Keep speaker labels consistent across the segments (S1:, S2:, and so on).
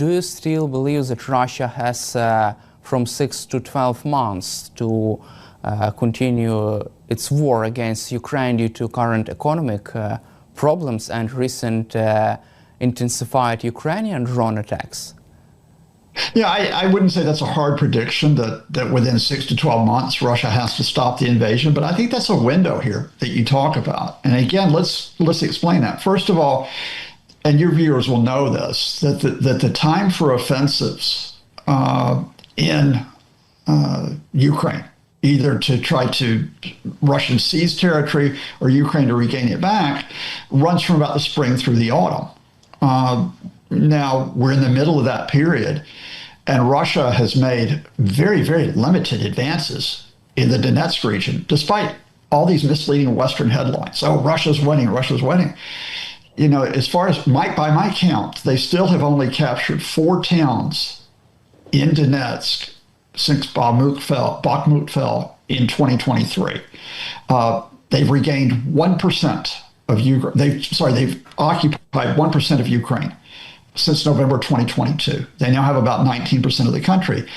S1: do you still believe that Russia has from 6 to 12 months to continue its war against Ukraine due to current economic problems and recent intensified Ukrainian drone attacks?
S2: Yeah, I wouldn't say that's a hard prediction that within 6 to 12 months Russia has to stop the invasion, but I think that's a window here that you talk about. And again, let's explain that. First of all, and your viewers will know this, that the time for offensives in Ukraine, either to try to Russian seize territory or Ukraine to regain it back, runs from about the spring through the autumn. Now we're in the middle of that period, and Russia has made very, very limited advances in the Donetsk region, despite all these misleading Western headlines. Oh, Russia's winning, Russia's winning. You know, as far as by my count, they still have only captured 4 towns in Donetsk since Bakhmut fell in 2023. They've regained 1% of Ukraine. They've occupied 1% of Ukraine since November 2022. They now have about 19% of the country.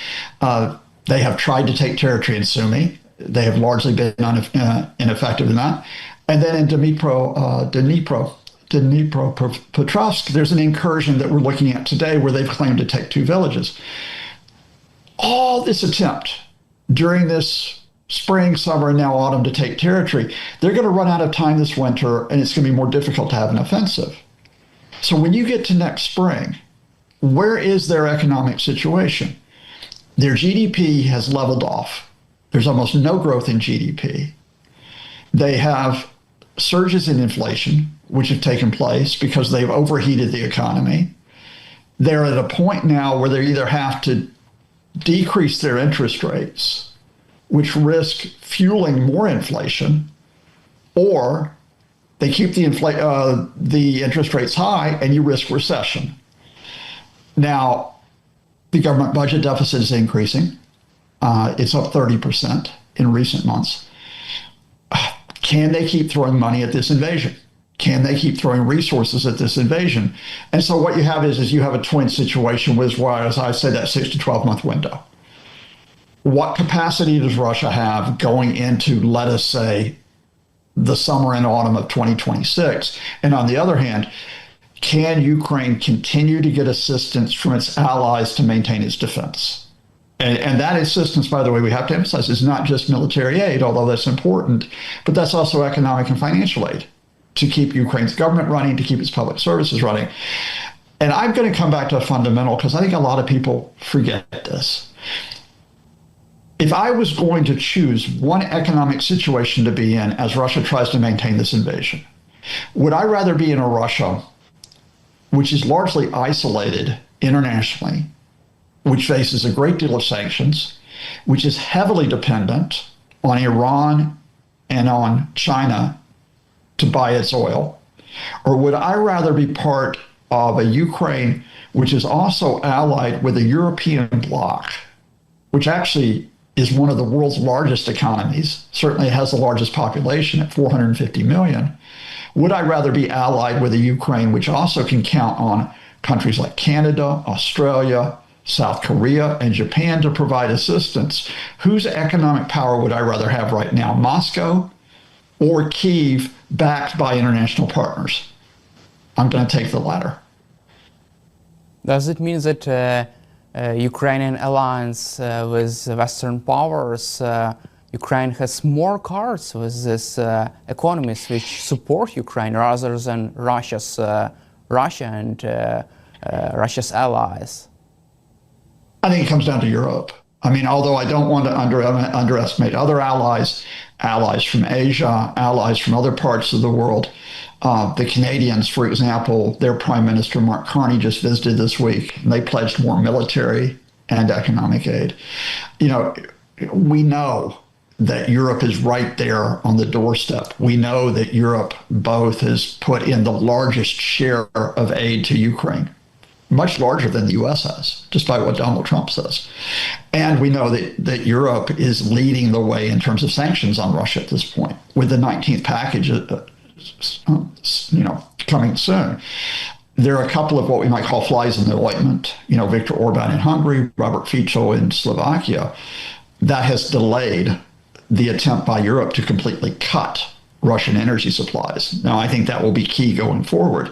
S2: They have tried to take territory in Sumy. They have largely been ineffective in that. And then in Dnipropetrovsk, there's an incursion that we're looking at today where they've claimed to take 2 villages. All this attempt during this spring, summer, and now autumn to take territory, they're going to run out of time this winter, and it's going to be more difficult to have an offensive. So when you get to next spring, where is their economic situation? Their GDP has leveled off. There's almost no growth in GDP. They have surges in inflation, which have taken place because they've overheated the economy. They're at a point now where they either have to decrease their interest rates, which risk fueling more inflation, or they keep the interest rates high and you risk recession. Now, the government budget deficit is increasing. It's up 30% in recent months. Can they keep throwing money at this invasion? Can they keep throwing resources at this invasion? And so what you have is you have a twin situation with, as I said, that 6 to 12 month window. What capacity does Russia have going into, let us say, the summer and autumn of 2026? And on the other hand, can Ukraine continue to get assistance from its allies to maintain its defense? And that assistance, by the way, we have to emphasize, is not just military aid, although that's important, but that's also economic and financial aid to keep Ukraine's government running, to keep its public services running. And I'm going to come back to a fundamental, because I think a lot of people forget this. If I was going to choose one economic situation to be in as Russia tries to maintain this invasion, would I rather be in a Russia which is largely isolated internationally, which faces a great deal of sanctions, which is heavily dependent on Iran and on China to buy its oil? Or would I rather be part of a Ukraine which is also allied with a European bloc, which actually is one of the world's largest economies, certainly has the largest population at 450 million? Would I rather be allied with a Ukraine which also can count on countries like Canada, Australia, South Korea, and Japan to provide assistance? Whose economic power would I rather have right now, Moscow or Kyiv, backed by international partners? I'm going to take the latter.
S1: Does it mean that Ukrainian alliance with Western powers, Ukraine has more cards with these economies which support Ukraine rather than Russia and Russia's allies?
S2: I think it comes down to Europe. I mean, although I don't want to underestimate other allies from Asia, allies from other parts of the world. The Canadians, for example, their Prime Minister, Mark Carney, just visited this week, and they pledged more military and economic aid. You know, we know that Europe is right there on the doorstep. We know that Europe both has put in the largest share of aid to Ukraine, much larger than the U.S. has, despite what Donald Trump says. And we know that Europe is leading the way in terms of sanctions on Russia at this point, with the 19th package, coming soon. there are a couple of what we might call flies in the ointment. Viktor Orban in Hungary, Robert Fico in Slovakia, that has delayed the attempt by Europe to completely cut Russian energy supplies. Now, I think that will be key going forward.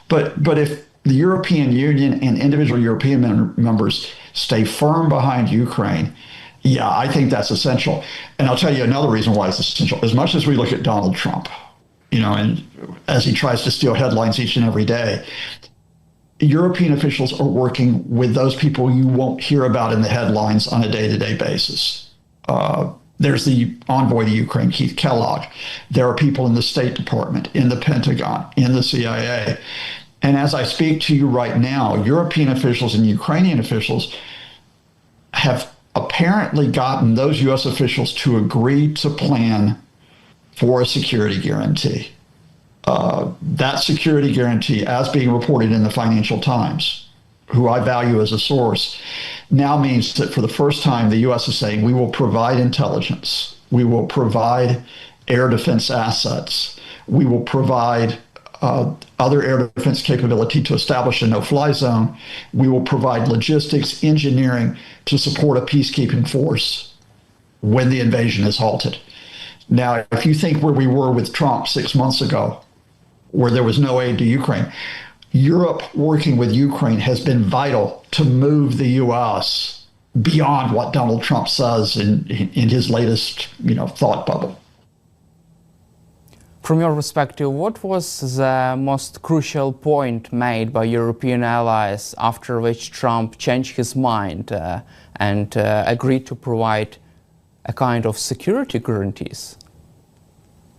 S2: But if the European Union and individual European members stay firm behind Ukraine, yeah, I think that's essential. And I'll tell you another reason why it's essential. As much as we look at Donald Trump, and as he tries to steal headlines each and every day, European officials are working with those people you won't hear about in the headlines on a day-to-day basis. There's the envoy to Ukraine, Keith Kellogg. There are people in the State Department, in the Pentagon, in the CIA. And as I speak to you right now, European officials and Ukrainian officials have apparently gotten those U.S. officials to agree to plan for a security guarantee. That security guarantee, as being reported in the Financial Times, who I value as a source, now means that for the first time, the U.S. is saying we will provide intelligence, we will provide air defense assets, we will provide other air defense capability to establish a no-fly zone, we will provide logistics, engineering to support a peacekeeping force when the invasion is halted. Now, if you think where we were with Trump 6 months ago, where there was no aid to Ukraine, Europe working with Ukraine has been vital to move the U.S. beyond what Donald Trump says in his latest, thought bubble.
S1: From your perspective, what was the most crucial point made by European allies after which Trump changed his mind and agreed to provide a kind of security guarantees?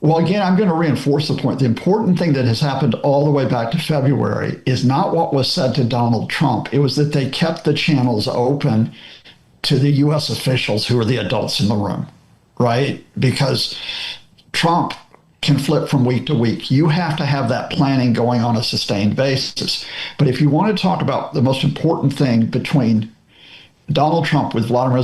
S2: Well, again, I'm going to reinforce the point. The important thing that has happened all the way back to February is not what was said to Donald Trump. It was that they kept the channels open to the U.S. officials who are the adults in the room, right? Because Trump can flip from week to week. You have to have that planning going on a sustained basis. But if you want to talk about the most important thing between Donald Trump with Vladimir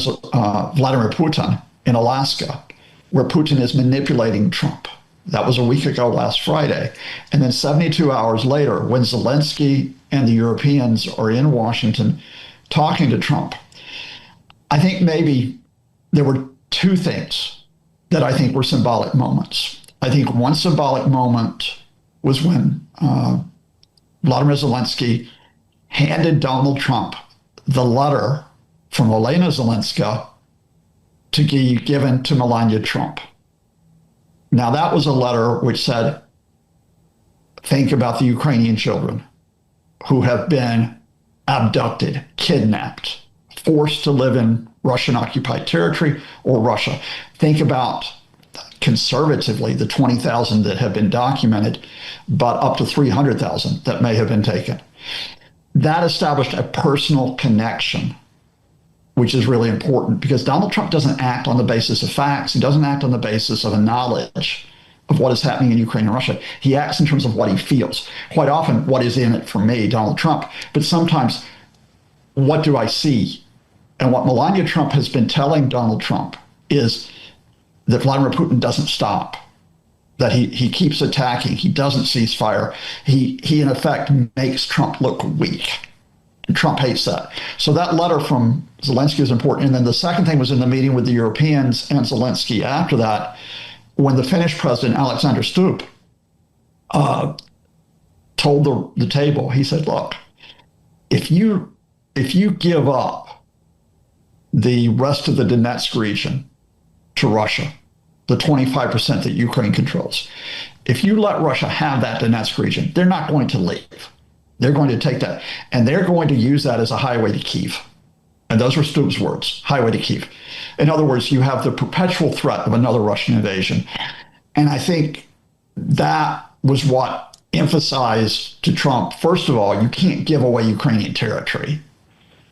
S2: Putin in Alaska, where Putin is manipulating Trump. That was a week ago last Friday. And then 72 hours later, when Zelensky and the Europeans are in Washington talking to Trump, I think maybe there were two things that I think were symbolic moments. I think one symbolic moment was when Vladimir Zelensky handed Donald Trump the letter from Olena Zelenska to be given to Melania Trump. Now, that was a letter which said, think about the Ukrainian children who have been abducted, kidnapped, forced to live in Russian-occupied territory or Russia. Think about, conservatively, the 20,000 that have been documented, but up to 300,000 that may have been taken. That established a personal connection, which is really important because Donald Trump doesn't act on the basis of facts. He doesn't act on the basis of a knowledge of what is happening in Ukraine and Russia. He acts in terms of what he feels. Quite often, what is in it for me, Donald Trump, but sometimes, what do I see? And what Melania Trump has been telling Donald Trump is that Vladimir Putin doesn't stop, that he keeps attacking, he doesn't cease fire. He in effect makes Trump look weak. And Trump hates that. So that letter from Zelensky is important. And then the second thing was in the meeting with the Europeans and Zelensky after that, when the Finnish president, Alexander Stubb, told the table, he said, look, if you give up the rest of the Donetsk region to Russia, the 25% that Ukraine controls, if you let Russia have that Donetsk region, they're not going to leave. They're going to take that, and they're going to use that as a highway to Kyiv. And those were Stubb's words, highway to Kyiv. In other words, you have the perpetual threat of another Russian invasion. And I think that was what emphasized to Trump, first of all, you can't give away Ukrainian territory.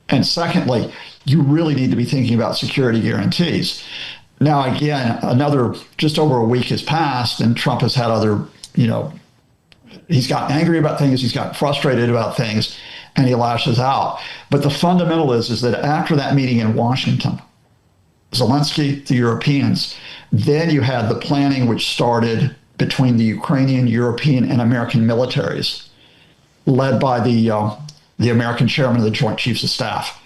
S2: And secondly, you really need to be thinking about security guarantees. Now, again, just over a week has passed, and Trump has had other, he's gotten angry about things, he's gotten frustrated about things, and he lashes out. But the fundamental is that after that meeting in Washington, Zelensky, the Europeans, then you had the planning which started between the Ukrainian, European, and American militaries, led by the American chairman of the Joint Chiefs of Staff.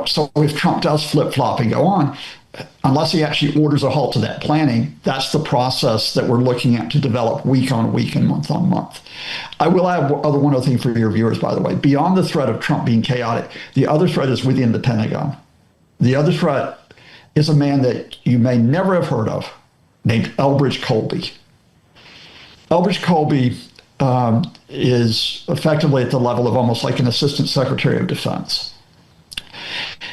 S2: So if Trump does flip-flop and go on, unless he actually orders a halt to that planning, that's the process that we're looking at to develop week on week and month on month. I will add one other thing for your viewers, by the way. Beyond the threat of Trump being chaotic, the other threat is within the Pentagon. The other threat is a man that you may never have heard of, named Elbridge Colby. Elbridge Colby is effectively at the level of almost like an assistant secretary of defense.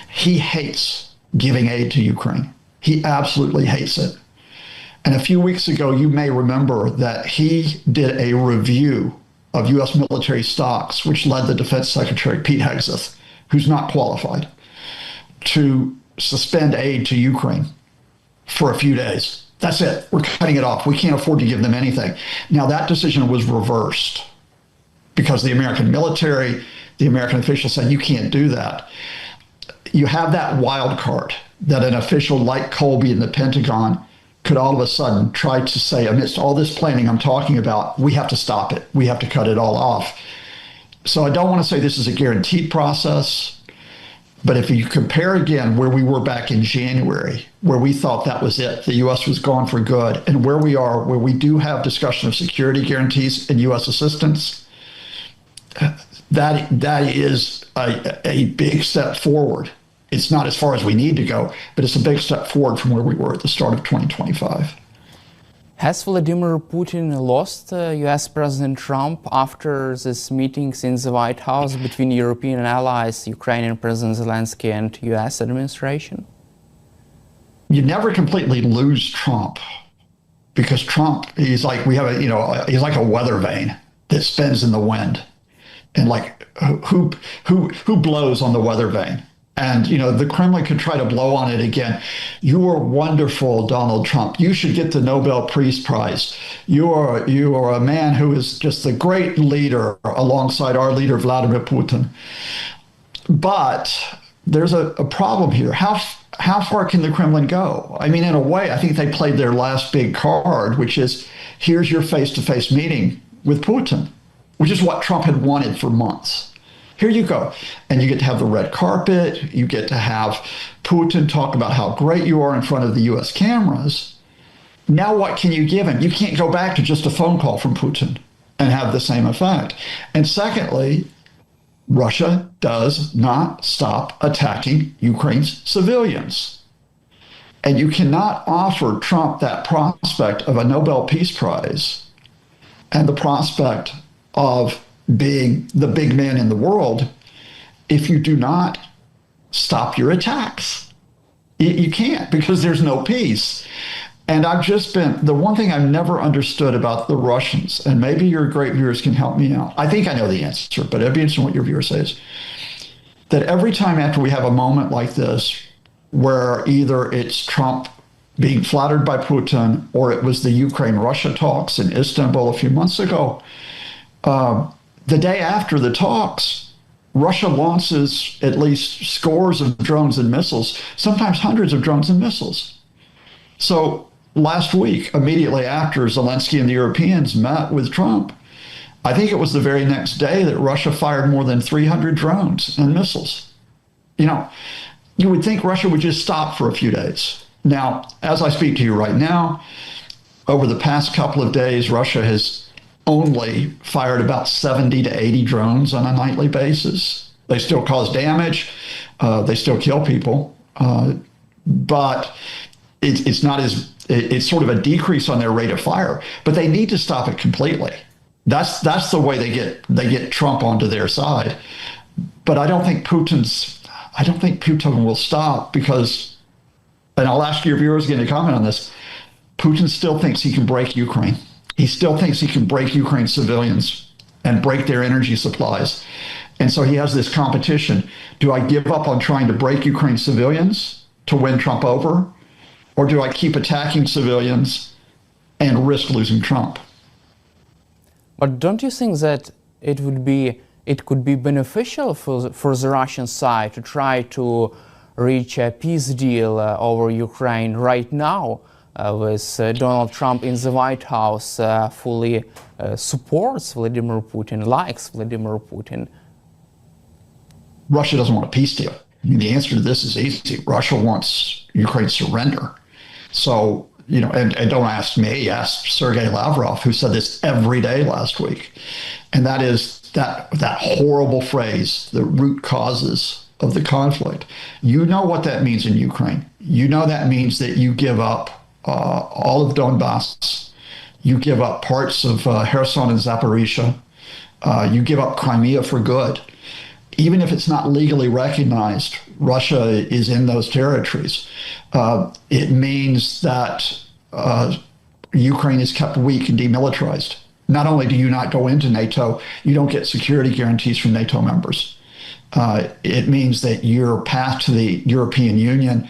S2: He hates giving aid to Ukraine. He absolutely hates it. And a few weeks ago, you may remember that he did a review of U.S. military stocks, which led the Defense Secretary, Pete Hegseth, who's not qualified, to suspend aid to Ukraine for a few days. That's it. We're cutting it off. We can't afford to give them anything. Now, that decision was reversed because the American military, the American officials said, you can't do that. You have that wild card that an official like Colby in the Pentagon could all of a sudden try to say, amidst all this planning I'm talking about, we have to stop it. We have to cut it all off. So I don't want to say this is a guaranteed process, but if you compare again where we were back in January, where we thought that was it, the U.S. was gone for good, and where we are, where we do have discussion of security guarantees and U.S. assistance, that is a big step forward. It's not as far as we need to go, but it's a big step forward from where we were at the start of 2025.
S1: Has Vladimir Putin lost U.S. President Trump after this meetings in the White House between European allies, Ukrainian President Zelensky, and U.S. administration?
S2: You never completely lose Trump because Trump, he's like he's like a weather vane that spins in the wind, and like who blows on the weather vane? And, the Kremlin could try to blow on it again. You are wonderful, Donald Trump. You should get the Nobel Peace Prize. You are a man who is just a great leader alongside our leader, Vladimir Putin. But there's a problem here. How far can the Kremlin go? I mean, in a way, I think they played their last big card, which is, here's your face-to-face meeting with Putin, which is what Trump had wanted for months. Here you go. And you get to have the red carpet. You get to have Putin talk about how great you are in front of the U.S. cameras. Now what can you give him? You can't go back to just a phone call from Putin and have the same effect. And secondly, Russia does not stop attacking Ukraine's civilians. And you cannot offer Trump that prospect of a Nobel Peace Prize and the prospect of being the big man in the world if you do not stop your attacks. You can't, because there's no peace. And the one thing I've never understood about the Russians, and maybe your great viewers can help me out. I think I know the answer, but it'd be interesting what your viewer says. That every time after we have a moment like this, where either it's Trump being flattered by Putin, or it was the Ukraine-Russia talks in Istanbul a few months ago, the day after the talks, Russia launches at least scores of drones and missiles, sometimes hundreds of drones and missiles. So last week, immediately after Zelensky and the Europeans met with Trump, I think it was the very next day that Russia fired more than 300 drones and missiles. You would think Russia would just stop for a few days. Now, as I speak to you right now, over the past couple of days, Russia has only fired about 70 to 80 drones on a nightly basis. They still cause damage. They still kill people. But it's sort of a decrease on their rate of fire. But they need to stop it completely. That's the way they get Trump onto their side. But I don't think Putin will stop because, and I'll ask your viewers again to comment on this, Putin still thinks he can break Ukraine. He still thinks he can break Ukraine's civilians and break their energy supplies. And so he has this competition. Do I give up on trying to break Ukraine's civilians to win Trump over? Or do I keep attacking civilians and risk losing Trump?
S1: But don't you think that it could be beneficial for the Russian side to try to reach a peace deal over Ukraine right now, with Donald Trump in the White House, fully supports Vladimir Putin, likes Vladimir Putin?
S2: Russia doesn't want a peace deal. I mean, the answer to this is easy. Russia wants Ukraine's surrender. So, and don't ask me, ask Sergei Lavrov, who said this every day last week. And that is that horrible phrase, the root causes of the conflict. You know what that means in Ukraine. You know that means that you give up all of Donbass. You give up parts of Kherson and Zaporizhia. You give up Crimea for good. Even if it's not legally recognized, Russia is in those territories. It means that Ukraine is kept weak and demilitarized. Not only do you not go into NATO, you don't get security guarantees from NATO members. It means that your path to the European Union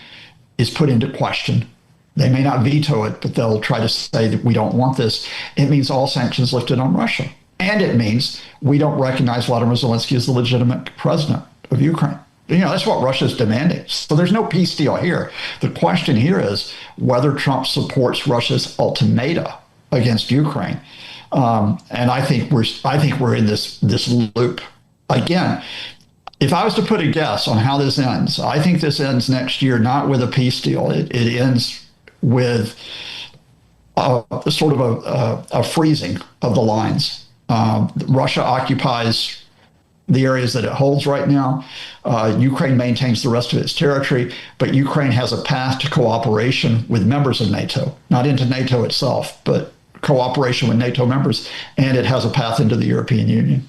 S2: is put into question. They may not veto it, but they'll try to say that we don't want this. It means all sanctions lifted on Russia. And it means we don't recognize Vladimir Zelensky as the legitimate president of Ukraine. That's what Russia's demanding. So there's no peace deal here. The question here is whether Trump supports Russia's ultimatum against Ukraine. And I think we're in this loop. Again, if I was to put a guess on how this ends, I think this ends next year, not with a peace deal. It ends with sort of a freezing of the lines. Russia occupies the areas that it holds right now. Ukraine maintains the rest of its territory, but Ukraine has a path to cooperation with members of NATO, not into NATO itself, but cooperation with NATO members, and it has a path into the European Union.